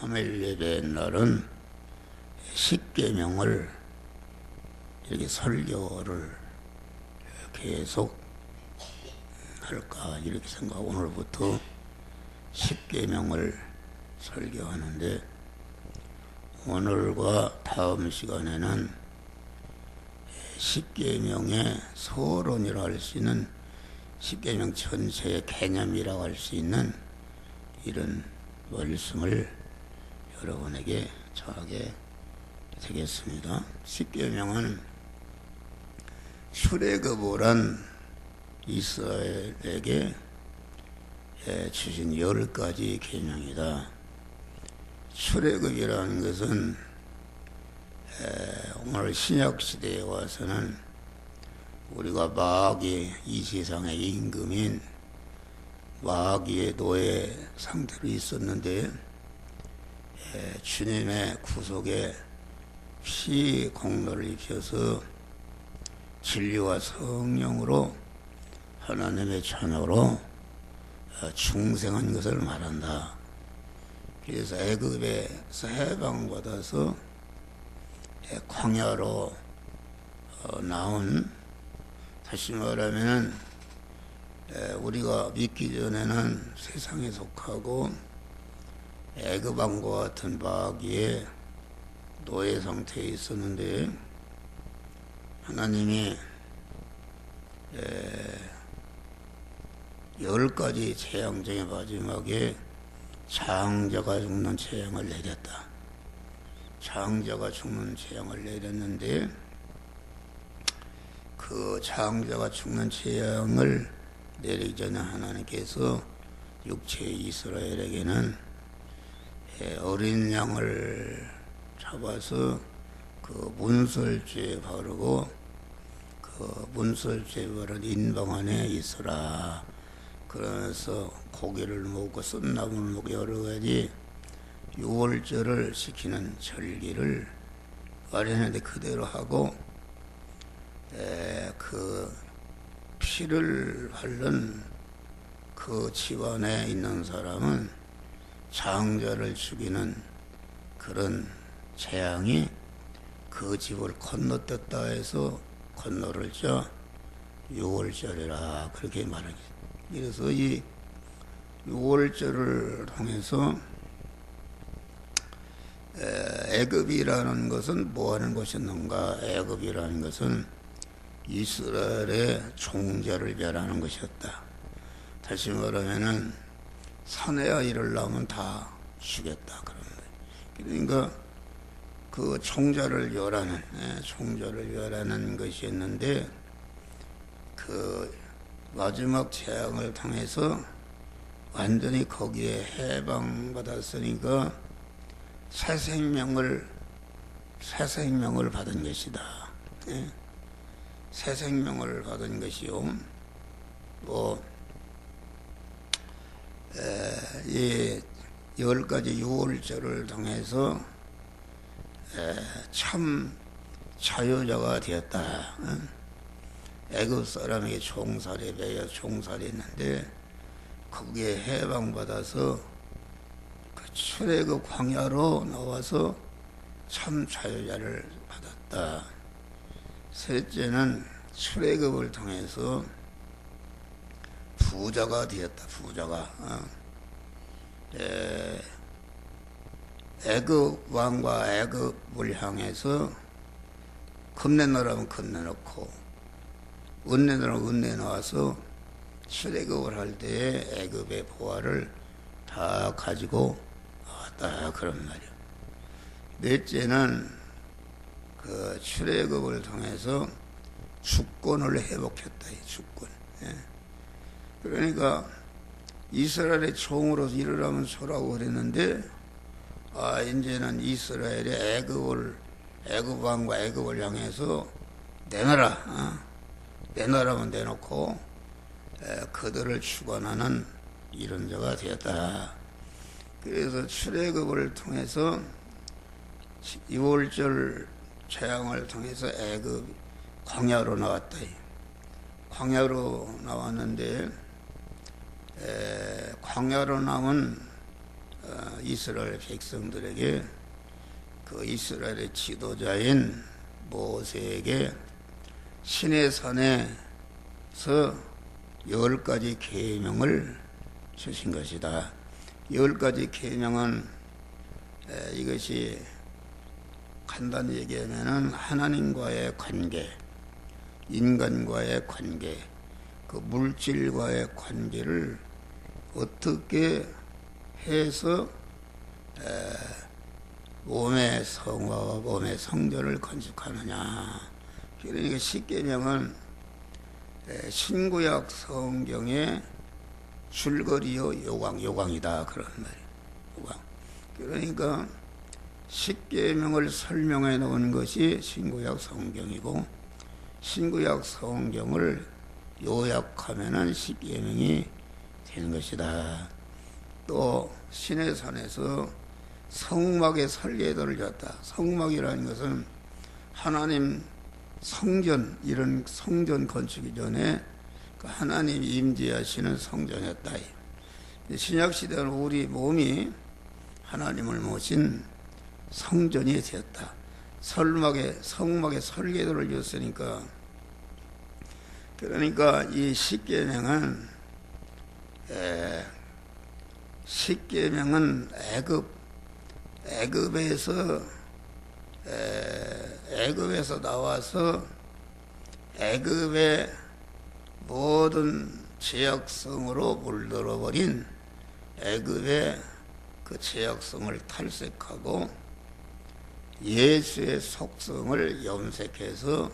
3일 예배 날은 십계명을 이렇게 설교를 계속 할까 이렇게 생각하고 오늘부터 십계명을 설교하는데, 오늘과 다음 시간에는 십계명의 서론이라 할 수 있는, 십계명 전체의 개념이라고 할 수 있는 이런 말씀을 여러분에게 전하게 되겠습니다. 십계명은 출애굽을 한 이스라엘에게 주신 10가지 계명이다. 출애굽이라는 것은 오늘 신약시대에 와서는 우리가 마귀, 이 세상의 임금인 마귀의 노예 상태로 있었는데, 주님의 구속에 피 공로를 입혀서 진리와 성령으로 하나님의 자녀로 중생한 것을 말한다. 그래서 애굽에서 해방받아서 광야로 나온, 다시 말하면 우리가 믿기 전에는 세상에 속하고 애굽 왕과 같은 마귀의 노예 상태에 있었는데, 하나님이 10가지 재앙 중에 마지막에 장자가 죽는 재앙을 내렸다. 장자가 죽는 재앙을 내렸는데, 그 장자가 죽는 재앙을 내리기 전에 하나님께서 육체의 이스라엘에게는 어린 양을 잡아서 그 문설주에 바르고, 그 문설주에 바른 인방 안에 있으라. 그러면서 고기를 먹고 썬나무를 먹고 여러 가지 유월절을 지키는 절기를 마련했는데 그대로 하고, 그 피를 바른 그 집안에 있는 사람은 장자를 죽이는 그런 재앙이 그 집을 건너뛰었다 해서 건너를 져 유월절이라 그렇게 말하기. 그래서 이 유월절을 통해서 애굽이라는 것은 뭐 하는 것이었는가? 애굽이라는 것은 이스라엘의 종자를 멸하는 것이었다. 다시 말하면은 사내 아이를 낳으면 다 죽였다. 그러니까 그 종자를 멸하는 것이었는데, 그 마지막 재앙을 통해서 완전히 거기에 해방받았으니까 새 생명을 받은 것이다. 새 생명을 받은 것이요. 이 10가지 유월절을 통해서 참 자유자가 되었다. 애굽 사람에게 종살이 매여 종살이 있는데, 거기에 해방받아서 그 출애굽 광야로 나와서 참 자유자를 받았다. 셋째는 출애굽을 통해서 부자가 되었다. 부자가 애굽 왕과 애굽을 향해서 금내놓으라면 금내놓고 은내놓으라면 은내놓아서 출애굽을 할 때에 애굽의 보화를 다 가지고 나왔다. 그런 말이야. 넷째는 그 출애굽을 통해서 주권을 회복했다. 주권. 그러니까 이스라엘의 종으로서 일어나면 소라고 그랬는데, 이제는 이스라엘이 애굽 왕과 애굽을 향해서 내놔라면 내놓고 그들을 주관하는 이런 자가 되었다. 그래서 출애굽을 통해서 유월절 재앙을 통해서 애굽 광야로 나왔다. 광야로 나왔는데, 광야로 나온 이스라엘 백성들에게 그 이스라엘의 지도자인 모세에게 시내산에서 10가지 계명을 주신 것이다. 10가지 계명은 이것이 간단히 얘기하면 하나님과의 관계, 인간과의 관계, 그 물질과의 관계를 어떻게 해서 몸의 성화와 몸의 성전을 건축하느냐. 그러니까 십계명은 신구약 성경의 줄거리요 요강이다 그런 말이에요. 요강. 그러니까 십계명을 설명해 놓은 것이 신구약 성경이고 신구약 성경을 요약하면은 십계명이 되는 것이다. 또 시내산에서 성막의 설계도를 줬다. 성막이라는 것은 하나님 성전, 이런 성전 건축이 전에 하나님 임재하시는 성전이었다. 신약시대는 우리 몸이 하나님을 모신 성전이 되었다. 성막의 설계도를 줬으니까, 그러니까 이 십계명은 애굽에서 나와서 애굽의 모든 죄악성으로 물들어 버린 애굽의 그 죄악성을 탈색하고 예수의 속성을 염색해서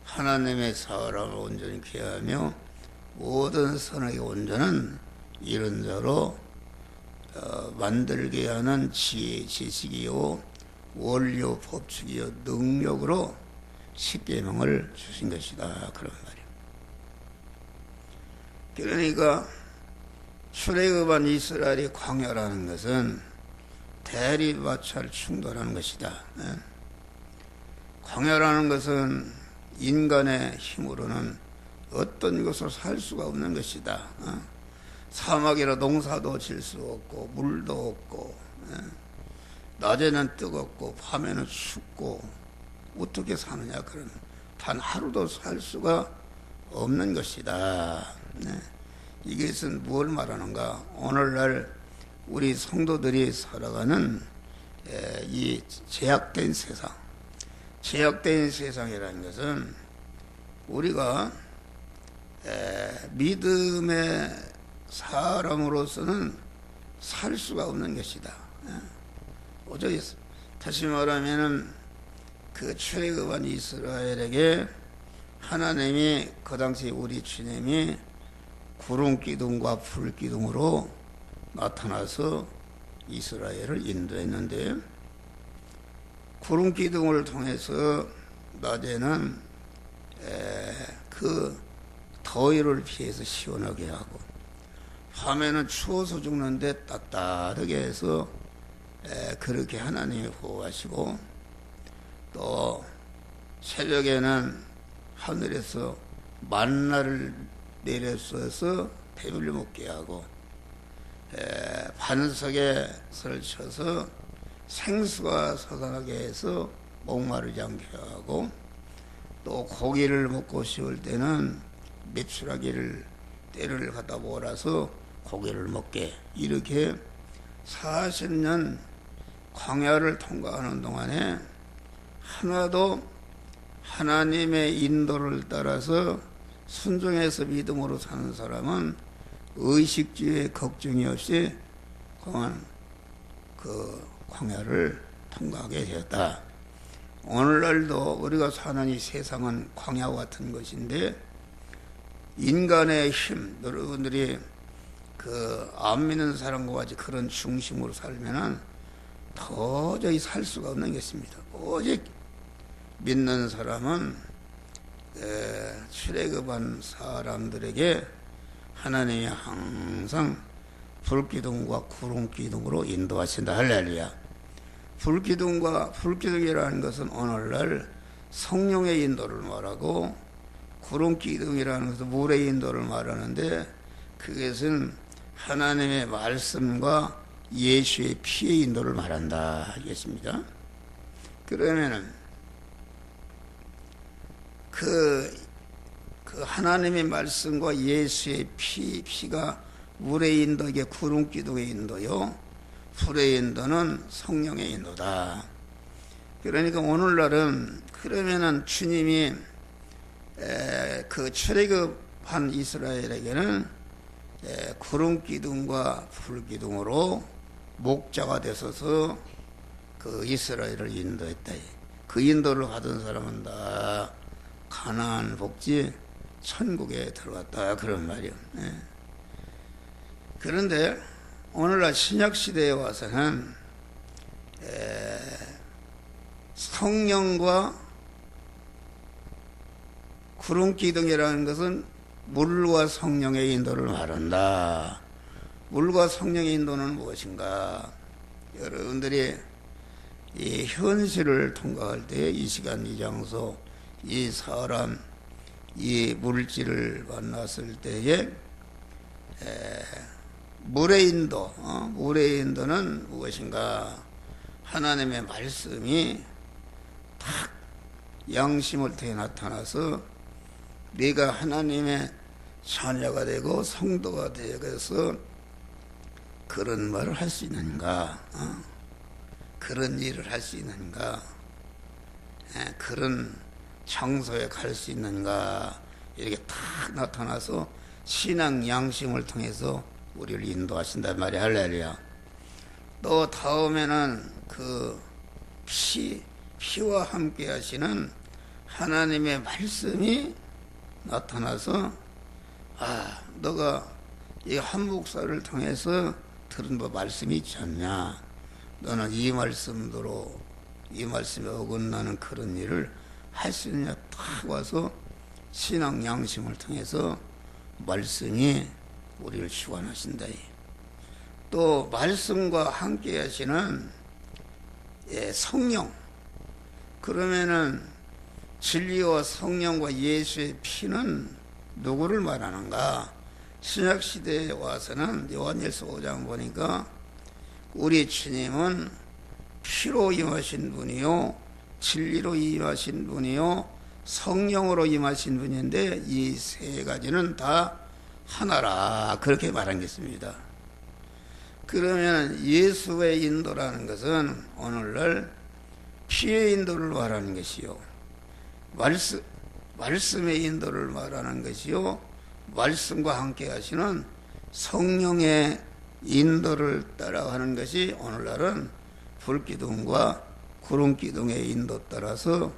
하나님의 사람을 온전히 귀하며 모든 선악의 온전은 이런 자로 만들게 하는 지식이요 원료 법칙이요 능력으로 십계명을 주신 것이다 그런 말이에요. 그러니까 출애굽한 이스라엘이 광야라는 것은 대리마찰 충돌하는 것이다. 광야라는 것은 인간의 힘으로는 어떤 것을 살 수가 없는 것이다. 사막이라 농사도 질 수 없고 물도 없고 낮에는 뜨겁고 밤에는 춥고 어떻게 사느냐. 그런 단 하루도 살 수가 없는 것이다. 이것은 뭘 말하는가. 오늘날 우리 성도들이 살아가는 이 제약된 세상이라는 것은 우리가 믿음의 사람으로서는 살 수가 없는 것이다. 오직 다시 말하면은 그 출애굽한 이스라엘에게 하나님이 그 당시 우리 주님이 구름 기둥과 불 기둥으로 나타나서 이스라엘을 인도했는데, 구름 기둥을 통해서 낮에는 그 더위를 피해서 시원하게 하고 밤에는 추워서 죽는데 따뜻하게 해서 그렇게 하나님이 보호하시고, 또 새벽에는 하늘에서 만나를 내려서 배불리 먹게 하고 반석에 설쳐서 생수가 솟아나게 해서 목마르지 않게 하고, 또 고기를 먹고 싶을 때는 메추라기를 때를 갖다 몰아서 고기를 먹게, 이렇게 40년 광야를 통과하는 동안에 하나도 하나님의 인도를 따라서 순종해서 믿음으로 사는 사람은 의식주의 걱정이 없이 그 광야를 통과하게 되었다. 오늘날도 우리가 사는 이 세상은 광야와 같은 것인데, 인간의 힘, 여러분들이 그 안 믿는 사람과 같이 그런 중심으로 살면은 도저히 살 수가 없는 것입니다. 오직 믿는 사람은 출애굽한 사람들에게 하나님이 항상 불기둥과 구름기둥으로 인도하신다. 할렐루야. 불기둥이라는 것은 오늘날 성령의 인도를 말하고, 구름기둥이라는 것은 물의 인도를 말하는데, 그것은 하나님의 말씀과 예수의 피의 인도를 말한다 하겠습니다. 그러면은 그 하나님의 말씀과 예수의 피가 물의 인도, 이게 구름 기둥의 인도요, 불의 인도는 성령의 인도다. 그러니까 오늘날은 그러면은 주님이 그 출애굽한 이스라엘에게는 구름 기둥과 불 기둥으로 목자가 되셔서 그 이스라엘을 인도했다. 그 인도를 받은 사람은 다 가나안 복지 천국에 들어갔다, 그런 말이요. 그런데 오늘날 신약 시대에 와서는 성령과 구름 기둥이라는 것은 물과 성령의 인도를 말한다. 물과 성령의 인도는 무엇인가? 여러분들이 이 현실을 통과할 때 이 시간, 이 장소, 이 사람, 이 물질을 만났을 때에 물의 인도, 물의 인도는 무엇인가? 하나님의 말씀이 딱 양심을 통해 나타나서 네가 하나님의 자녀가 되고 성도가 되어서 그런 말을 할 수 있는가? 그런 일을 할 수 있는가? 그런 장소에 갈 수 있는가? 이렇게 딱 나타나서 신앙 양심을 통해서 우리를 인도하신단 말이야. 할렐루야. 또 다음에는 그 피와 함께 하시는 하나님의 말씀이 나타나서 너가 이 한 목사를 통해서 들은 말씀이 있지 않냐? 너는 이 말씀대로 이 말씀에 어긋나는 그런 일을 할 수 있느냐? 딱 와서 신앙 양심을 통해서 말씀이 우리를 주관하신다. 또 말씀과 함께 하시는 성령, 그러면은 진리와 성령과 예수의 피는 누구를 말하는가? 신약시대에 와서는 요한일서 5장 보니까 우리 주님은 피로 임하신 분이요, 진리로 임하신 분이요, 성령으로 임하신 분인데 이 세 가지는 다 하나라, 그렇게 말한 게 있습니다. 그러면 예수의 인도라는 것은 오늘날 피의 인도를 말하는 것이요, 말씀의 인도를 말하는 것이요, 말씀과 함께 하시는 성령의 인도를 따라가는 것이 오늘날은 불기둥과 구름기둥의 인도 따라서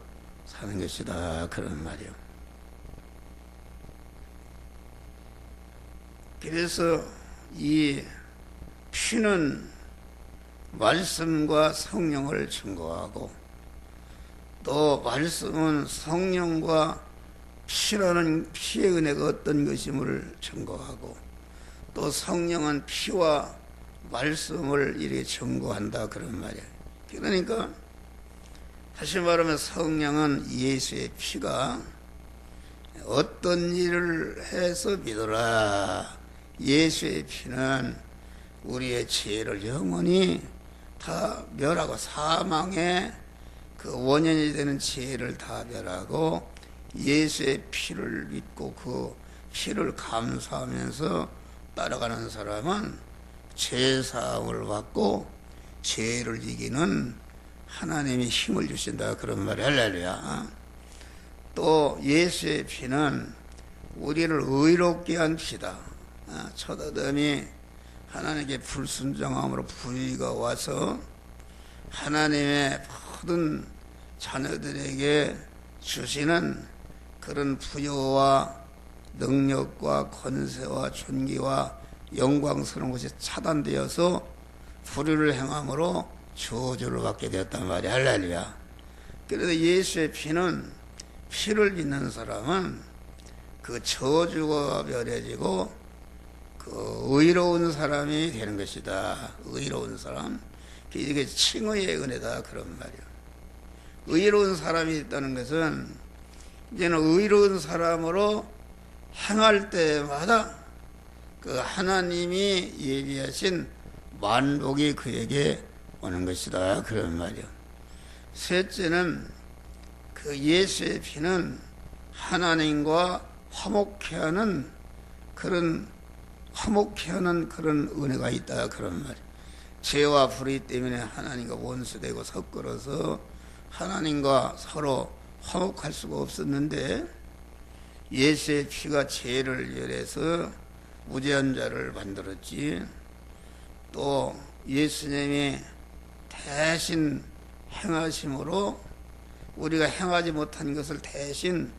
사는 것이다, 그런 말이요. 그래서 이 피는 말씀과 성령을 증거하고, 또 말씀은 성령과 피라는 피의 은혜가 어떤 것임을 증거하고, 또 성령은 피와 말씀을 이렇게 증거한다, 그런 말이에요. 그러니까 다시 말하면 성령은 예수의 피가 어떤 일을 해서 믿어라. 예수의 피는 우리의 죄를 영원히 다 멸하고, 사망의 그 원인이 되는 죄를 다 멸하고, 예수의 피를 믿고 그 피를 감사하면서 따라가는 사람은 죄사함을 받고 죄를 이기는 하나님이 힘을 주신다, 그런 말이 할렐루야. 또 예수의 피는 우리를 의롭게 한 피다. 첫 아담이 하나님께 불순종함으로 불의가 와서 하나님의 모든 자녀들에게 주시는 그런 부여와 능력과 권세와 존귀와 영광스러운 것이 차단되어서 불의를 행함으로 저주를 받게 되었단 말이야. 할렐루야. 그래서 예수의 피는, 피를 믿는 사람은 그 저주가 멸해지고 그 의로운 사람이 되는 것이다. 의로운 사람. 이게 칭의의 은혜다, 그런 말이야. 의로운 사람이 있다는 것은 이제는 의로운 사람으로 행할 때마다 그 하나님이 예비하신 만복이 그에게 오는 것이다. 그런 말이요. 셋째는 그 예수의 피는 하나님과 화목케 하는 그런 은혜가 있다. 그런 말이요. 죄와 불의 때문에 하나님과 원수되고 섞어서 하나님과 서로 화목할 수가 없었는데 예수의 피가 죄를 열해서 무죄한 자를 만들었지. 또 예수님이 대신 행하심으로 우리가 행하지 못한 것을 대신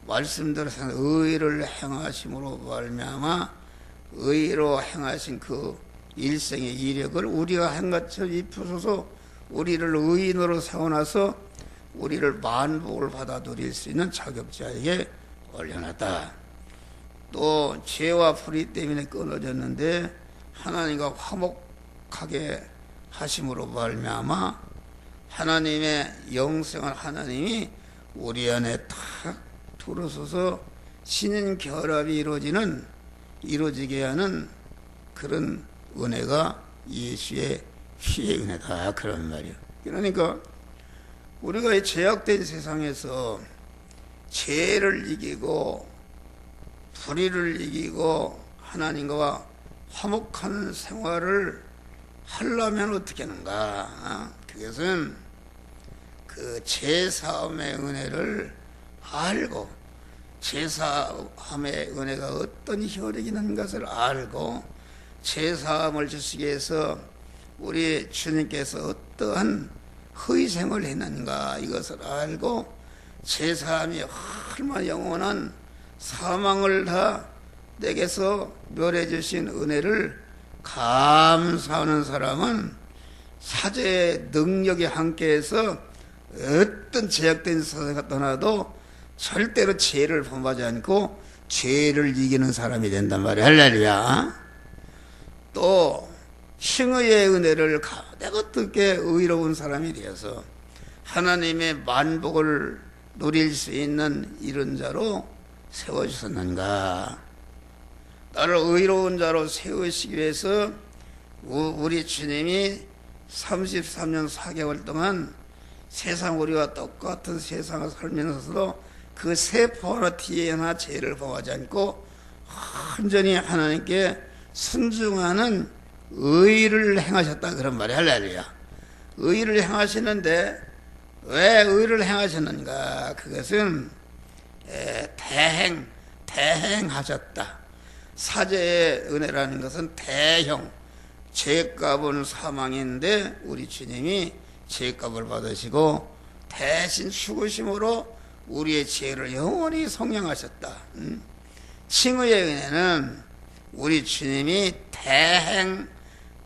말씀대로 의를 행하심으로 말미암아 의로 행하신 그 일생의 이력을 우리가 한 것처럼 입혀서 우리를 의인으로 세워놔서 우리를 만복을 받아 누릴 수 있는 자격자에게 올려놨다. 또 죄와 불의 때문에 끊어졌는데 하나님과 화목하게 하심으로 말미암아 하나님의 영생한 하나님이 우리 안에 탁 들어서서 신인 결합이 이루어지게 하는 그런 은혜가 예수의 피의 은혜다. 그런 말이요. 그러니까 우리가 이 죄악된 세상에서 죄를 이기고 불의를 이기고 하나님과 화목한 생활을 하려면 어떻게 하는가? 그것은 그 죄사함의 은혜를 알고 죄사함의 은혜가 어떤 효력이 있는 것을 알고 죄사함을 주시기 위해서 우리 주님께서 어떠한 희생을 했는가 이것을 알고 죄사함이 얼마나 영원한 사망을 다 내게서 멸해 주신 은혜를 감사하는 사람은 사죄의 능력이 함께해서 어떤 제약된 사회가 떠나도 절대로 죄를 범하지 않고 죄를 이기는 사람이 된단 말이야. 할렐루야. 또 칭의의 은혜를 가장 어떻게 의로운 사람이 되어서 하나님의 만복을 누릴 수 있는 이런 자로 세워주셨는가. 나를 의로운 자로 세우시기 위해서 우리 주님이 33년 4개월 동안 세상 우리와 똑같은 세상을 살면서도 그 세포 하나 뒤에 하나 죄를 범하지 않고 완전히 하나님께 순종하는 의를 행하셨다. 그런 말이 할렐루야. 의를 행하시는데 왜 의를 행하셨는가? 그것은 대행하셨다. 사죄의 은혜라는 것은 대형, 죄값은 사망인데 우리 주님이 죄값을 받으시고 대신 죽으심으로 우리의 죄를 영원히 속량하셨다. 칭의의 은혜는 우리 주님이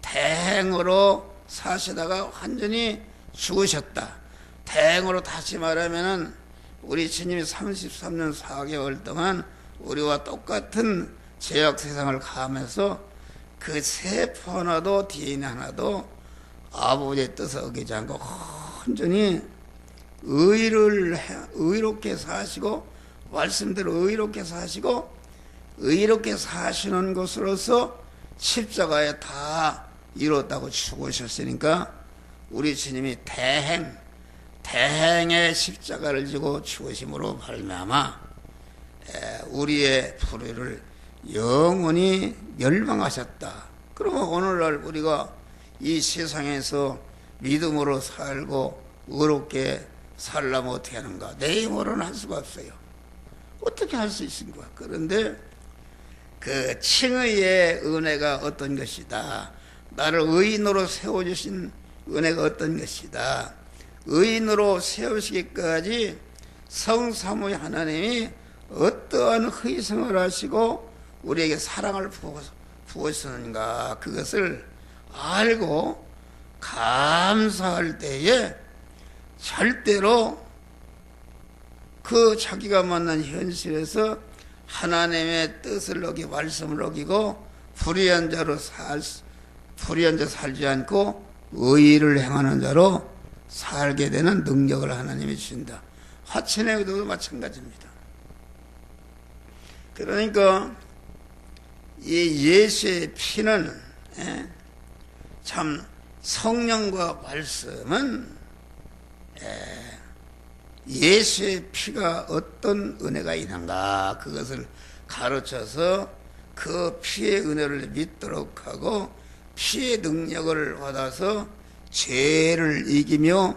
대행으로 사시다가 완전히 죽으셨다. 대행으로 다시 말하면은 우리 주님이 33년 4개월 동안 우리와 똑같은 죄악 세상을 가면서 그 세포 하나도 DNA 하나도 아버지의 뜻을 어기지 않고 완전히 의롭게 사시고 말씀대로 의롭게 사시고 의롭게 사시는 것으로서 십자가에 다 이뤘다고 죽으셨으니까 우리 주님이 대행의 십자가를 지고 죽으심으로 말미암아 우리의 불의를 영원히 멸망하셨다. 그러면 오늘날 우리가 이 세상에서 믿음으로 살고 의롭게 살려면 어떻게 하는가? 내 힘으로는 할 수가 없어요. 어떻게 할 수 있습니까? 그런데 그 칭의의 은혜가 어떤 것이다. 나를 의인으로 세워주신 은혜가 어떤 것이다. 의인으로 세우시기까지 성삼위 하나님이 어떠한 희생을 하시고 우리에게 사랑을 부으시는가. 그것을 알고 감사할 때에 절대로 그 자기가 만난 현실에서 하나님의 뜻을 어기고 말씀을 어기고 불의한 자 살지 않고 의를 행하는 자로 살게 되는 능력을 하나님이 주신다. 화천의 의도도 마찬가지입니다. 그러니까 이 예수의 피는 참 성령과 말씀은 예수의 피가 어떤 은혜가 있는가 그것을 가르쳐서 그 피의 은혜를 믿도록 하고 피의 능력을 받아서 죄를 이기며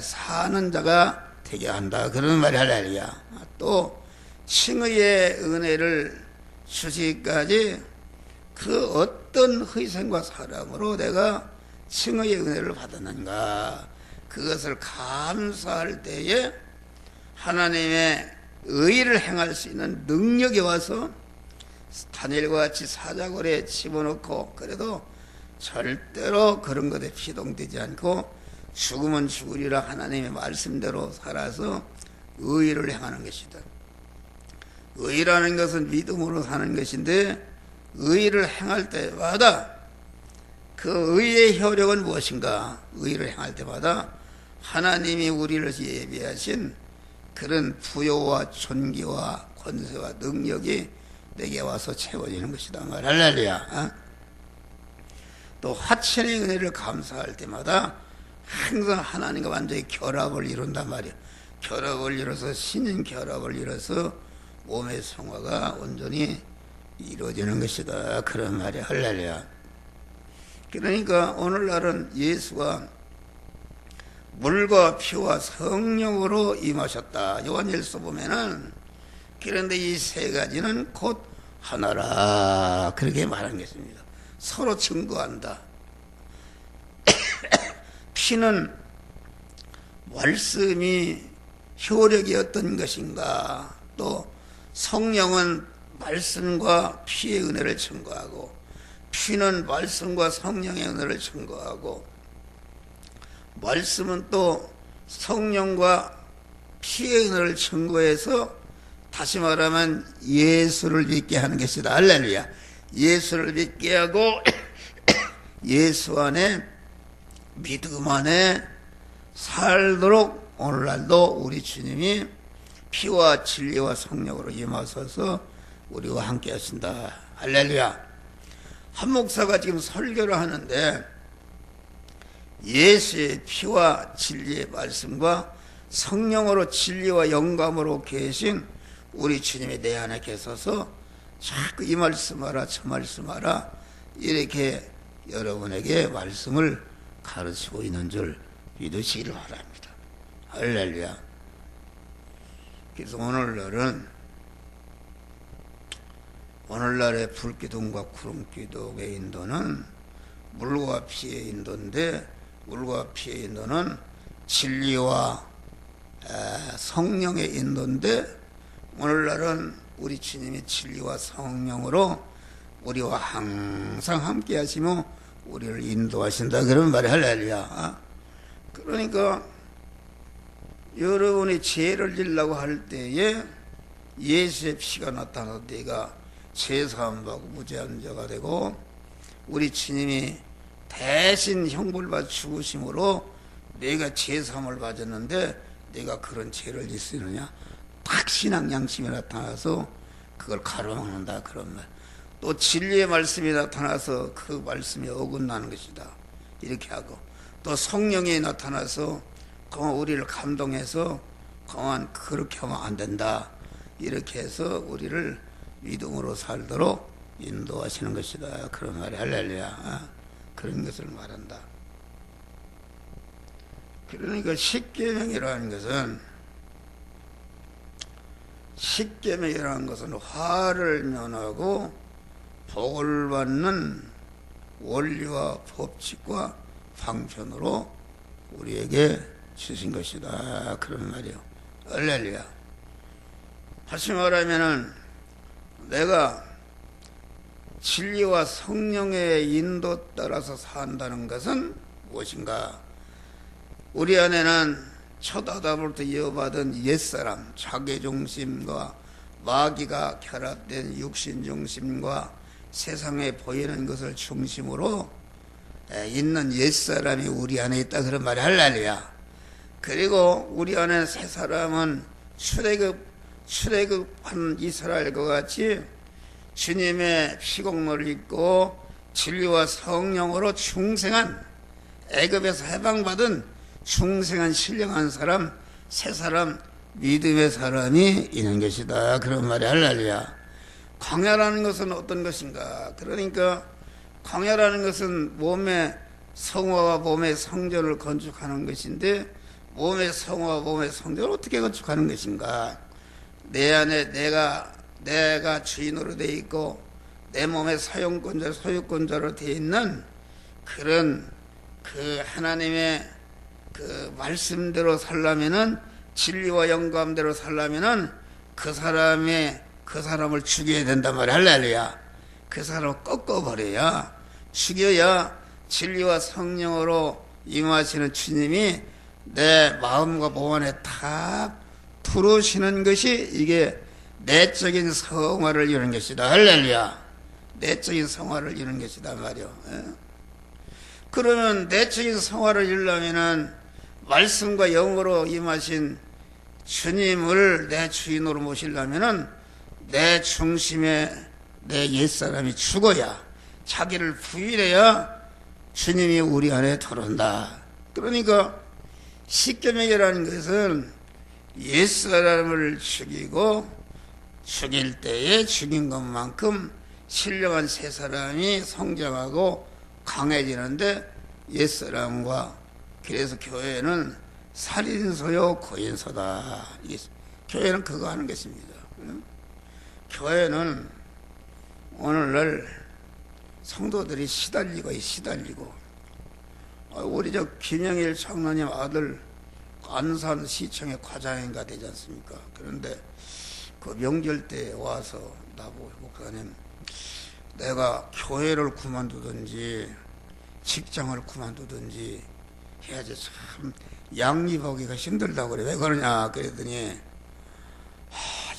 사는 자가 되게 한다 그런 말이 할렐루야. 또 칭의의 은혜를 주시기까지 그 어떤 희생과 사랑으로 내가 칭의의 은혜를 받았는가 그것을 감사할 때에 하나님의 의를 행할 수 있는 능력이 와서 다니엘과 같이 사자굴에 집어넣고 그래도 절대로 그런 것에 피동되지 않고 죽으면 죽으리라 하나님의 말씀대로 살아서 의를 행하는 것이다. 의라는 것은 믿음으로 사는 것인데 의를 행할 때마다 그 의의 효력은 무엇인가? 의를 행할 때마다 하나님이 우리를 예비하신 그런 부요와 존귀와 권세와 능력이 내게 와서 채워지는 것이다. 할렐루야. 또 화천의 은혜를 감사할 때마다 항상 하나님과 완전히 결합을 이룬단 말이야. 결합을 이뤄서 신인 결합을 이뤄서 몸의 성화가 온전히 이루어지는 것이다. 그런 말이야. 할렐루야. 그러니까 오늘날은 예수가 물과 피와 성령으로 임하셨다. 요한일서 보면은 그런데 이 세 가지는 곧 하나라 그렇게 말한 것입니다. 서로 증거한다. 피는 말씀이 효력이 어떤 것인가, 또 성령은 말씀과 피의 은혜를 증거하고 피는 말씀과 성령의 은혜를 증거하고 말씀은 또 성령과 피의 은혜를 증거해서 다시 말하면 예수를 믿게 하는 것이다. 할렐루야. 예수를 믿게 하고 예수 안에 믿음 안에 살도록 오늘날도 우리 주님이 피와 진리와 성령으로 임하셔서 우리와 함께 하신다. 할렐루야. 한 목사가 지금 설교를 하는데 예수의 피와 진리의 말씀과 성령으로 진리와 영감으로 계신 우리 주님이 내 안에 계셔서 자꾸 이 말씀하라 저 말씀하라 이렇게 여러분에게 말씀을 가르치고 있는 줄 믿으시기를 바랍니다. 할렐루야. 그래서 오늘날의 불기둥과 구름기둥의 인도는 물과 피의 인도인데 물과 피의 인도는 진리와 성령의 인도인데 오늘날은 우리 주님이 진리와 성령으로 우리와 항상 함께 하시며 우리를 인도하신다 그런 말이 할렐루야. 그러니까 여러분이 죄를 지려고 할 때에 예수의 피가 나타나서 네가 죄사함받고 무죄한 자가 되고 우리 주님이 대신 형벌 받아 죽으심으로 내가 죄사함을 받았는데 내가 그런 죄를 짓 수 있느냐? 딱 신앙 양심이 나타나서 그걸 가로막는다 그런 말. 또 진리의 말씀이 나타나서 그 말씀이 어긋나는 것이다 이렇게 하고 또 성령이 나타나서 우리를 감동해서 그렇게 하면 안 된다 이렇게 해서 우리를 믿음으로 살도록 인도하시는 것이다 그런 말이 할렐루야. 그런 것을 말한다. 그러니까 십계명이라는 것은 화를 면하고 복을 받는 원리와 법칙과 방편으로 우리에게 주신 것이다 그런 말이요. 할렐루야. 다시 말하면은 내가 진리와 성령의 인도 따라서 산다는 것은 무엇인가? 우리 안에는 첫 아담으로부터 이어받은 옛사람, 자기중심과 마귀가 결합된 육신중심과 세상에 보이는 것을 중심으로 있는 옛사람이 우리 안에 있다 그런 말이 할렐루야. 그리고 우리 안에 새 사람은 출애굽한 이스라엘과 같이 주님의 피공로를 입고 진리와 성령으로 중생한, 애굽에서 해방받은 중생한 신령한 사람, 새 사람, 믿음의 사람이 있는 것이다. 그런 말이 할렐루야. 광야라는 것은 어떤 것인가? 그러니까 광야라는 것은 몸의 성화와 몸의 성전을 건축하는 것인데, 몸의 성화와 몸의 성전을 어떻게 건축하는 것인가? 내 안에 내가 주인으로 되어 있고 내 몸의 사용권자, 소유권자로 되어 있는 그런 그 하나님의 그 말씀대로 살려면은, 진리와 영감대로 살려면은 그 사람을 죽여야 된단 말이야. 할렐루야. 그 사람을 꺾어버려야, 죽여야 진리와 성령으로 임하시는 주님이 내 마음과 몸 안에 탁 들어오시는 것이, 이게 내적인 성화를 이루는 것이다. 할렐루야. 내적인 성화를 이루는 것이다 말이요. 그러면 내적인 성화를 이루려면은 말씀과 영으로 임하신 주님을 내 주인으로 모시려면은 내 중심에 내 옛사람이 죽어야, 자기를 부인해야 주님이 우리 안에 들어온다. 그러니까 십계명이라는 것은 옛사람을 죽일 때에 죽인 것만큼 신령한 새 사람이 성장하고 강해지는데, 옛사람과, 그래서 교회는 살인소요 거인소다. 교회는 그거 하는 것입니다. 교회는 오늘날 성도들이 시달리고, 우리 저 김영일 장로님 아들 안산시청의 과장인가 되지 않습니까? 그런데 그 명절 때 와서 나보고, 목사님, 내가 교회를 그만두든지 직장을 그만두든지 해야지 참 양립하기가 힘들다고 그래. 왜 그러냐 그랬더니,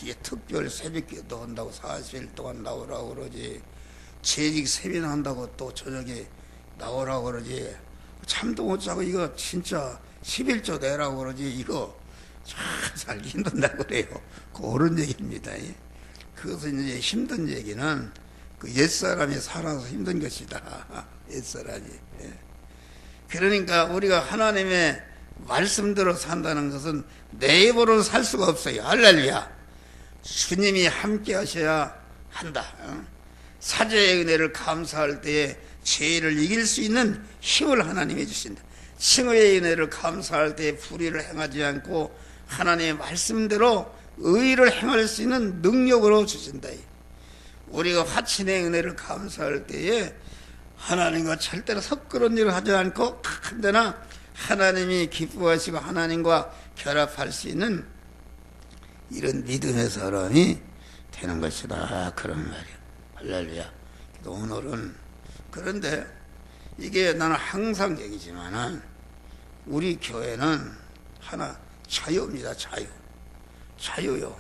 이게 특별 새벽기도 한다고 40일 동안 나오라고 그러지, 재직 세민한다고 또 저녁에 나오라고 그러지, 잠도 못 자고 이거 진짜 11조 내라고 그러지, 이거 참 살기 힘든다고 그래요. 그런 얘기입니다. 그것은 이제 힘든 얘기는 그 옛사람이 살아서 힘든 것이다. 옛사람이. 그러니까 우리가 하나님의 말씀대로 산다는 것은 내 입으로는 살 수가 없어요. 할렐루야. 주님이 함께 하셔야 한다. 사죄의 은혜를 감사할 때에 죄를 이길 수 있는 힘을 하나님이 주신다. 칭의의 은혜를 감사할 때에 불의를 행하지 않고 하나님의 말씀대로 의를 행할 수 있는 능력으로 주신다. 우리가 화친의 은혜를 감사할 때에 하나님과 절대로 섞그런 일을 하지 않고 한데나 하나님이 기뻐하시고 하나님과 결합할 수 있는 이런 믿음의 사람이 되는 것이다. 그런 말이야. 할렐루야. 오늘은, 그런데 이게 나는 항상 얘기지만은 우리 교회는 하나 자유입니다. 자유요.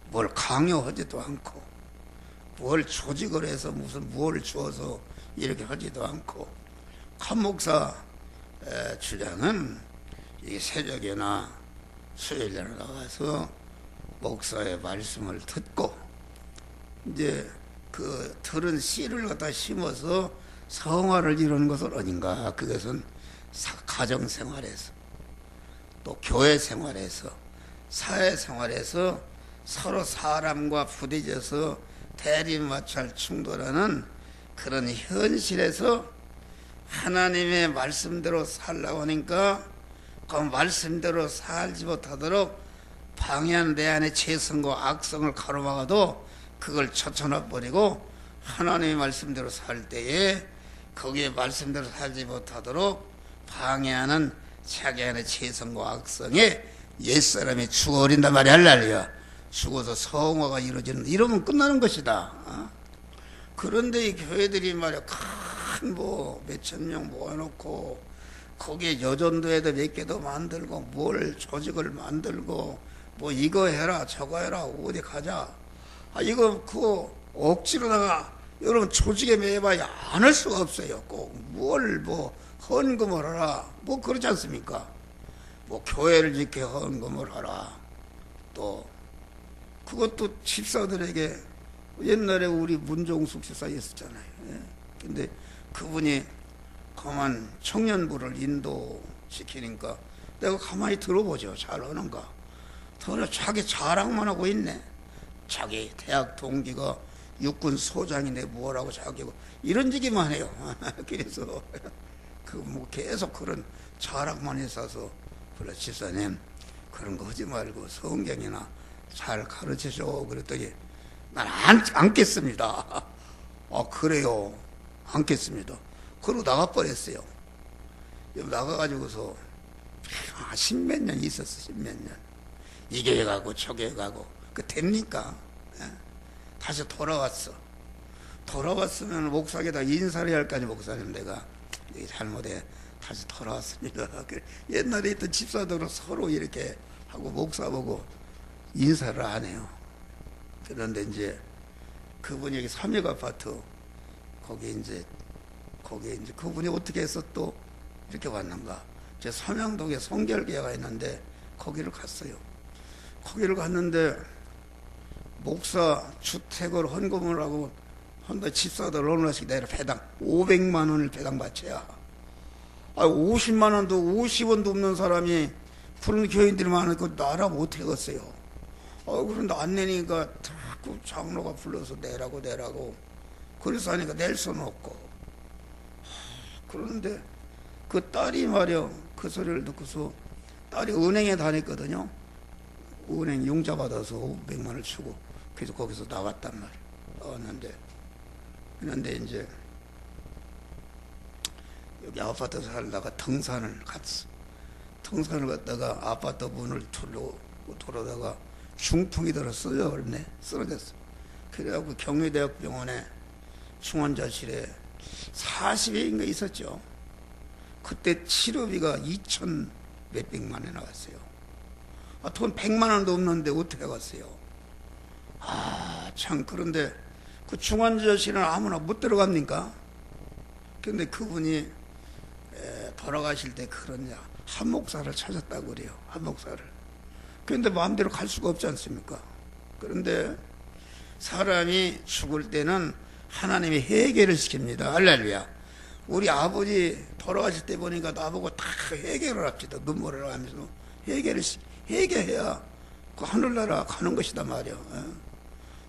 뭘 강요하지도 않고, 뭘 조직을 해서 뭘 주어서 이렇게 하지도 않고, 칸 목사 주장은 이 새벽에나 수요일에 나가서 목사의 말씀을 듣고, 이제 그 들은 씨를 갖다 심어서 성화를 이루는 것은 아닌가. 그것은 가정생활에서, 또 교회생활에서, 사회생활에서 서로 사람과 부딪혀서 대립마찰 충돌하는 그런 현실에서 하나님의 말씀대로 살라고 하니까 그 말씀대로 살지 못하도록 방해한 내 안에 죄성과 악성을 가로막아도 그걸 젖혀놔버리고 하나님의 말씀대로 살 때에 거기에 말씀대로 살지 못하도록 방해하는 자기 안에 죄성과 악성에 옛사람이 죽어버린단 말이야. 할렐루야. 죽어서 성화가 이루어지는, 이러면 끝나는 것이다. 그런데 이 교회들이 말이야, 큰 몇천 명 모아놓고 거기에 여전도에도 몇 개도 만들고 뭘 조직을 만들고 뭐 이거 해라 저거 해라 어디 가자, 이거 그거 억지로다가 여러분 조직에 매여봐야 안 할 수가 없어요. 꼭 뭘 헌금을 하라 그렇지 않습니까? 교회를 짓게 헌금을 하라. 또 그것도 집사들에게 옛날에 우리 문종숙 집사 있었잖아요. 근데 그분이 가만 청년부를 인도시키니까 내가 가만히 들어보죠. 잘하는가. 더러 자기 자랑만 하고 있네. 자기 대학 동기가 육군 소장이네 뭐라고 자기고 이런 얘기만 해요. 그래서 그 뭐 계속 그런 자랑만 했어서 그래 집사님 그런 거 하지 말고 성경이나 잘 가르쳐줘 그랬더니 난 안겠습니다. 아 그래요 안겠습니다. 그러고 나가버렸어요. 나가가지고서 십몇 년 있었어. 십몇 년 이게 가고 저게 가고 그 됩니까? 다시 돌아왔어. 돌아왔으면 목사에다 인사를 할까지 목사님 내가 잘못해 다시 돌아왔습니다. 옛날에 있던 집사들은 서로 이렇게 하고 목사 보고 인사를 안 해요. 그런데 이제 그분이 여기 삼역 아파트 거기 이제 그분이 어떻게 해서 또 이렇게 왔는가? 제 삼양동에 성결교회가 있는데 거기를 갔어요. 거기를 갔는데 목사 주택을 헌금을 하고 한다 집사들 어느 날씩 내려 배당 500만 원을 배당 바쳐야 50만 원도 50원도 없는 사람이 그런 교인들이 많으니까 나라고 어떻게 겠어요. 그런데 안 내니까 자꾸 장로가 불러서 내라고 그래서 하니까 낼 수는 없고 그런데 그 딸이 말이야 그 소리를 듣고서 딸이 은행에 다녔거든요. 은행 융자 받아서 500만 원을 주고 그래서 거기서 나왔단 말이야. 나왔는데 그런데 이제 여기 아파트 살다가 등산을 갔어. 등산을 갔다가 아파트 문을 돌아다가 중풍이 들어 쓰러졌어. 그래갖고 경희대학병원에 중환자실에 40일인가 있었죠. 그때 치료비가 2천 몇백만 원 나왔어요. 돈 100만 원도 없는데 어떻게 갔어요? 참 그런데 그 중환자실은 아무나 못 들어갑니까? 근데 그분이 돌아가실 때 그러냐 한 목사를 찾았다고 그래요. 한 목사를. 그런데 마음대로 갈 수가 없지 않습니까? 그런데 사람이 죽을 때는 하나님이 회개를 시킵니다. 할렐루야. 우리 아버지 돌아가실 때 보니까 나보고 다 회개를 합시다. 눈물을 하면서 회개해야 그 하늘나라 가는 것이다 말이야.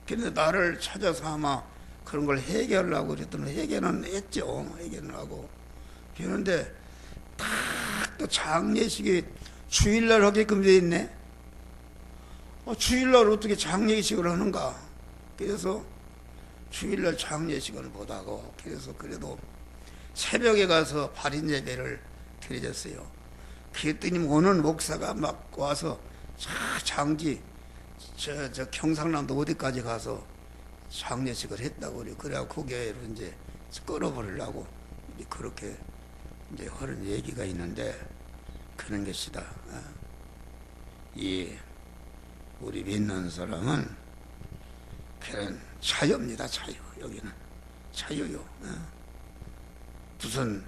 그런데 나를 찾아서 아마 그런 걸 회개하려고 그랬더니 회개는 했죠. 회개는 하고. 그런데 딱 또 장례식이 주일날 하게끔 돼 있네. 주일날 어떻게 장례식을 하는가? 그래서 주일날 장례식을 못하고 그래서 그래도 새벽에 가서 발인 예배를 드려졌어요. 그랬더니 오는 목사가 막 와서 장지 저 경상남도 어디까지 가서 장례식을 했다고 그래요. 그래갖고 그 교회로 이제 끌어버리려고 그렇게 이제 하는 얘기가 있는데 그런 것이다. 이 우리 믿는 사람은 그런 자유입니다. 자유. 여기는 자유요. 무슨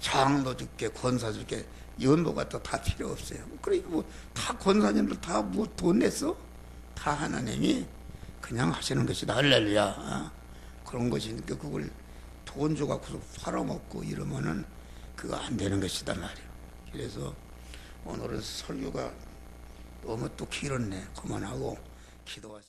장도 줄게 권사 줄게 연보 같은 다 필요 없어요. 그래 다 권사님들 다 뭐 돈 냈어? 다 하나님이 그냥 하시는 것이다. 할렐루야. 그런 것이니까 그걸 돈 줘갖고 팔아먹고 이러면은 그거 안 되는 것이다 말이야. 그래서 오늘은 설교가 너무 또 길었네. 그만하고 기도하세요.